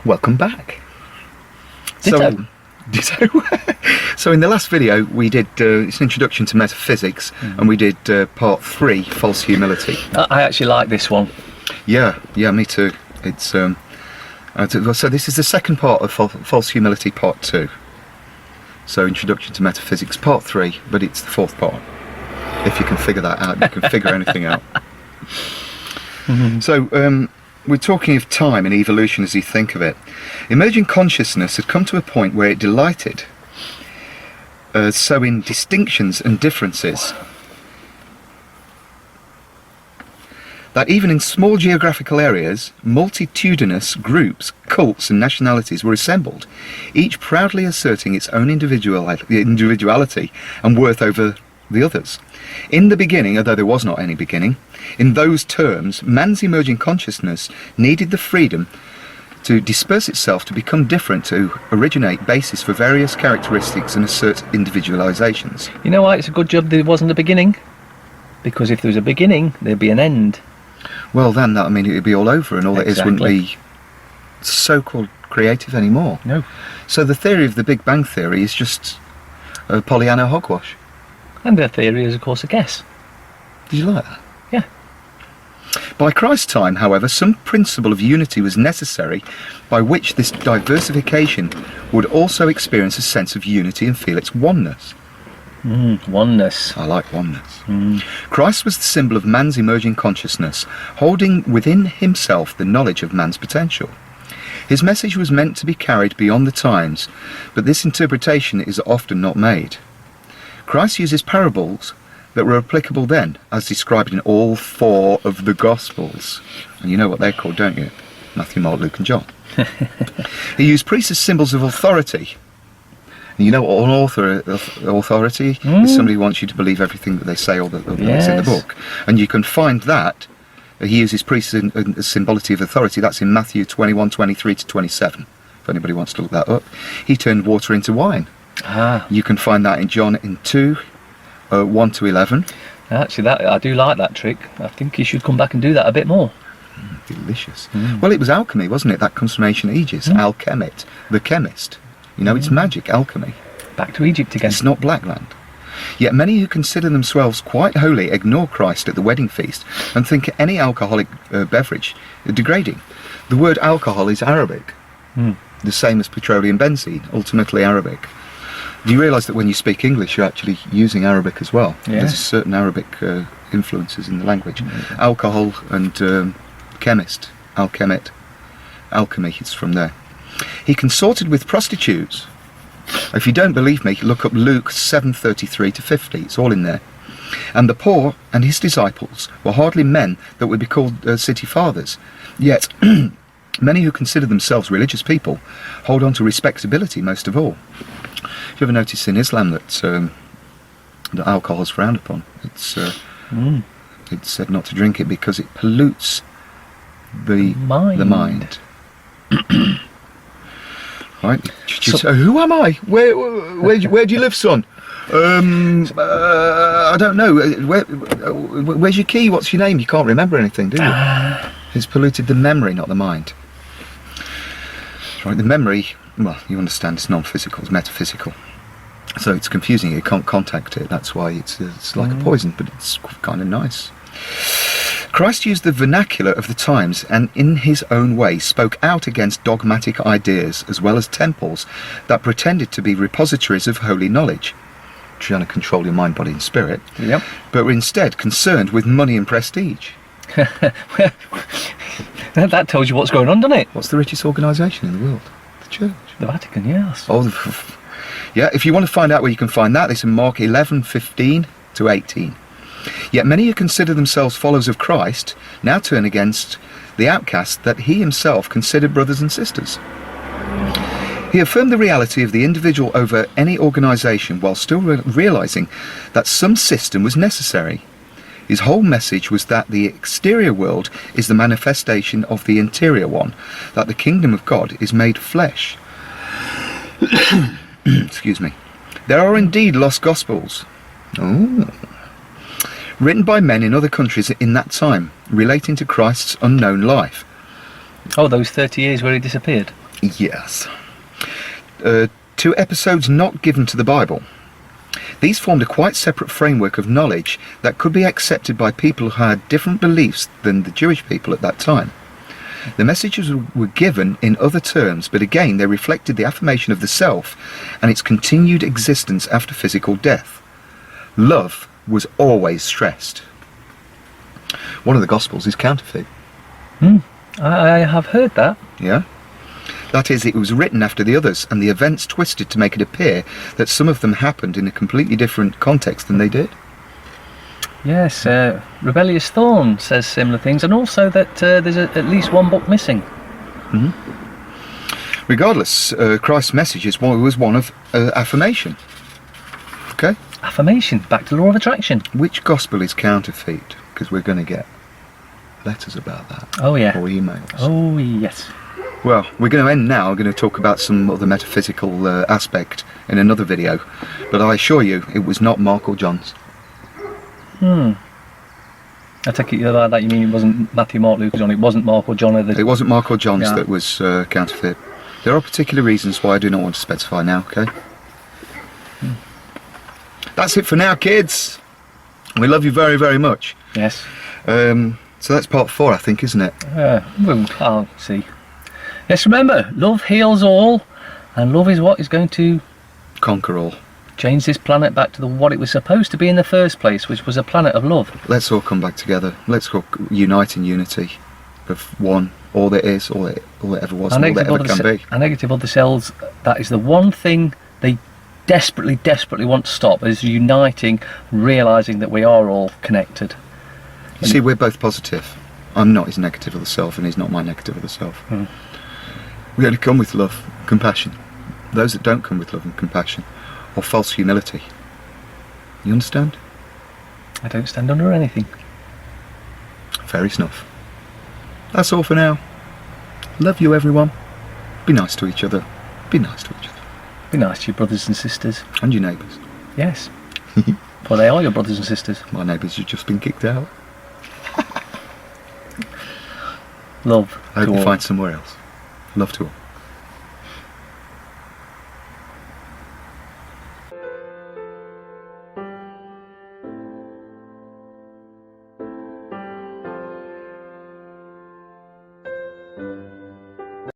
Welcome back. Ditto. So in the last video we did it's an introduction to metaphysics, and we did part 3, false humility. I actually like this one. Yeah, me too. It's so this is the second part of false humility, part 2. So introduction to metaphysics, part 3, but it's the 4th part. If you can figure that out, you can figure anything out. So we're talking of time and evolution as you think of it. Emerging consciousness had come to a point where it delighted so in distinctions and differences that even in small geographical areas, multitudinous groups, cults and nationalities were assembled, each proudly asserting its own individuality and worth over the others. In the beginning, although there was not any beginning, in those terms, man's emerging consciousness needed the freedom to disperse itself, to become different, to originate basis for various characteristics and assert individualizations. You know why it's a good job there wasn't a beginning? Because if there was a beginning, there'd be an end. Well, then that, I mean, it would be all over, and all that is wouldn't be so-called creative anymore. No. So the theory of the Big Bang Theory is just Pollyanna hogwash. And their theory is, of course, a guess. Did you like that? Yeah. By Christ's time, however, some principle of unity was necessary by which this diversification would also experience a sense of unity and feel its oneness. Oneness. I like oneness. Christ was the symbol of man's emerging consciousness, holding within himself the knowledge of man's potential. His message was meant to be carried beyond the times, but this interpretation is often not made. Christ uses parables that were applicable then, as described in all 4 of the Gospels. And you know what they're called, don't you? Matthew, Mark, Luke and John. He used priests as symbols of authority. And you know what authority is? Somebody who wants you to believe everything that they say or that's in the book. And you can find that. He uses priests as symbolity of authority. That's in Matthew 21, 23 to 27, if anybody wants to look that up. He turned water into wine. You can find that in John in 2, 1 to 11. Actually, I do like that trick. I think you should come back and do that a bit more. Delicious. Well, it was alchemy, wasn't it? That comes from ancient Egypt. Alchemist, the chemist. You know, it's magic, alchemy. Back to Egypt again. It's not Blackland. Yet many who consider themselves quite holy ignore Christ at the wedding feast and think any alcoholic beverage degrading. The word alcohol is Arabic, the same as petroleum benzene, ultimately Arabic. Do you realise that when you speak English you're actually using Arabic as well? Yeah. There's certain Arabic influences in the language. Alcohol and chemist, alchemist, alchemy, it's from there. He consorted with prostitutes. If you don't believe me, look up Luke 7:33 to 50, it's all in there. And the poor and his disciples were hardly men that would be called city fathers. Yet many who consider themselves religious people hold on to respectability most of all. Have you ever noticed in Islam that alcohol is frowned upon? It's said not to drink it because it pollutes the mind. Right? So, who am I? Where do you live, son? I don't know. Where's your key? What's your name? You can't remember anything, do you? It's polluted the memory, not the mind. Right? The memory, well, you understand, it's non-physical, it's metaphysical. So it's confusing. You can't contact it. That's why it's like a poison, but it's kind of nice. Christ used the vernacular of the times and in his own way spoke out against dogmatic ideas as well as temples that pretended to be repositories of holy knowledge, trying to control your mind, body and spirit, but were instead concerned with money and prestige. That tells you what's going on, doesn't it? What's the richest organisation in the world? The Church. The Vatican, yes. Yeah, if you want to find out where you can find that, it's in Mark 11:15 to 18. Yet many who consider themselves followers of Christ now turn against the outcasts that he himself considered brothers and sisters. He affirmed the reality of the individual over any organisation while still realising that some system was necessary. His whole message was that the exterior world is the manifestation of the interior one, that the kingdom of God is made flesh. Excuse me. There are indeed lost gospels. Written by men in other countries in that time, relating to Christ's unknown life. Oh, those 30 years where he disappeared. Yes. 2 episodes not given to the Bible. These formed a quite separate framework of knowledge that could be accepted by people who had different beliefs than the Jewish people at that time. The messages were given in other terms, but again they reflected the affirmation of the self and its continued existence after physical death. Love was always stressed. One of the Gospels is counterfeit. I have heard that. Yeah? That is, it was written after the others, and the events twisted to make it appear that some of them happened in a completely different context than they did. Yes, Rebellious Thorn says similar things, and also that there's at least one book missing. Regardless, Christ's message was one of affirmation. Okay? Affirmation, back to law of attraction. Which gospel is counterfeit? Because we're going to get letters about that. Oh yeah. Or emails. Oh yes. Well, we're going to end now. I'm going to talk about some other metaphysical aspect in another video. But I assure you, it was not Mark or John's. I take it like that you mean it wasn't Matthew, Mark, Luke or John, it wasn't Mark or John. It wasn't Mark or John's that was counterfeit. There are particular reasons why I do not want to specify now, okay? That's it for now, kids. We love you very, very much. Yes. So that's part 4, I think, isn't it? Well, I'll see. Yes, remember, love heals all, and love is what is going to Conquer all. change this planet back to what it was supposed to be in the first place, which was a planet of love. Let's all come back together. Let's all unite in unity of one, all there is, all it ever was, and all there ever can be. Our negative other selves, that is the one thing they desperately, desperately want to stop, is uniting, realising that we are all connected. You see, we're both positive. I'm not his negative of the self, and he's not my negative of the self. We only come with love, compassion. Those that don't come with love and compassion, or false humility. You understand? I don't stand under anything. Fairy snuff. That's all for now. Love you, everyone. Be nice to each other. Be nice to each other. Be nice to your brothers and sisters. And your neighbours. Yes. Well, they are your brothers and sisters. My neighbours have just been kicked out. Love. I hope to you all. find somewhere else. Love to all.